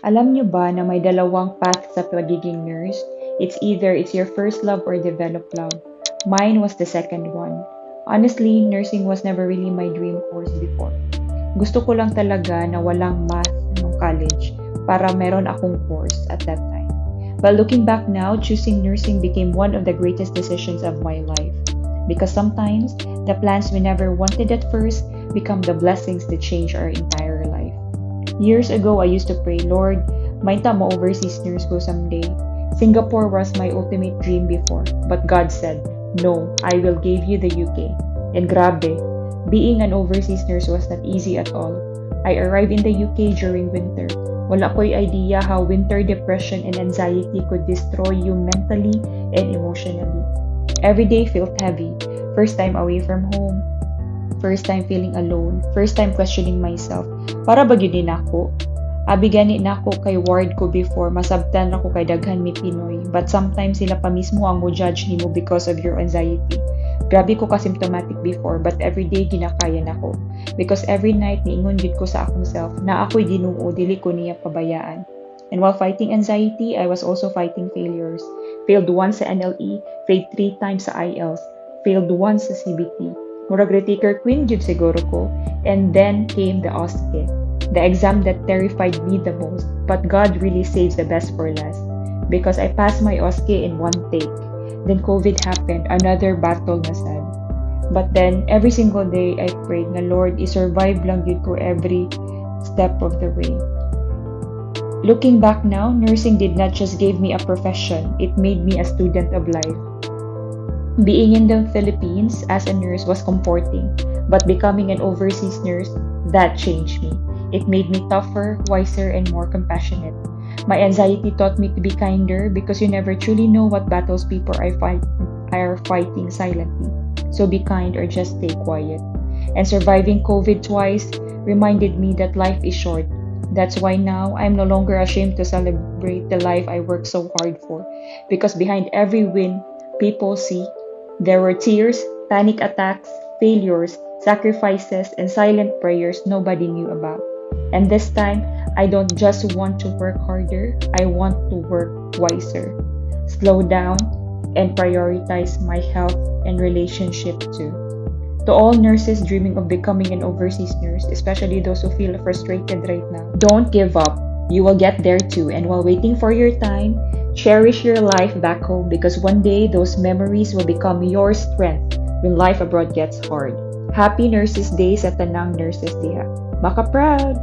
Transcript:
Alam niyo ba na may dalawang path sa pagiging nurse? It's either it's your first love or developed love. Mine was the second one. Honestly, nursing was never really my dream course before. Gusto ko lang talaga na walang math nung college para meron akong course at that time. But looking back now, choosing nursing became one of the greatest decisions of my life. Because sometimes, the plans we never wanted at first become the blessings that change our entire life. Years ago, I used to pray, Lord, mainta mo overseas nurse ko someday. Singapore was my ultimate dream before, but God said, no, I will give you the UK. And grabe, being an overseas nurse was not easy at all. I arrived in the UK during winter. Wala ko'y idea how winter depression and anxiety could destroy you mentally and emotionally. Every day felt heavy. First time away from home. First time feeling alone. First time questioning myself. Para ba yun din ako? Abi gani na ako kay ward ko before, masabtan ako kay daghan mi Pinoy. But sometimes sila pa mismo ang mo judge nimo because of your anxiety. Grabe ko ka-symptomatic before, but everyday ginakaya nako. Because every night niingon gid ko sa akong self na ako'y Ginoo dili ko niya pabayaan. And while fighting anxiety, I was also fighting failures. Failed once sa NLE, failed 3 times sa IELTS, failed once sa CBT. Murag retaker queen jud siguro ko, and then came the OSCE. The exam that terrified me the most, but God really saves the best for last. Because I passed my OSCE in one take. Then COVID happened, another battle na sad. But then, every single day, I prayed na Lord, i-survive lang yun ko every step of the way. Looking back now, nursing did not just give me a profession, it made me a student of life. Being in the Philippines as a nurse was comforting, but becoming an overseas nurse, that changed me. It made me tougher, wiser, and more compassionate. My anxiety taught me to be kinder because you never truly know what battles people are fighting silently. So be kind or just stay quiet. And surviving COVID twice reminded me that life is short. That's why now I'm no longer ashamed to celebrate the life I worked so hard for. Because behind every win people see, there were tears, panic attacks, failures, sacrifices, and silent prayers nobody knew about. And this time, I don't just want to work harder, I want to work wiser. Slow down and prioritize my health and relationship too. To all nurses dreaming of becoming an overseas nurse, especially those who feel frustrated right now, don't give up. You will get there too. And while waiting for your time, cherish your life back home because one day those memories will become your strength when life abroad gets hard. Happy Nurses Day sa Tanang Nurses Diha. Maka proud!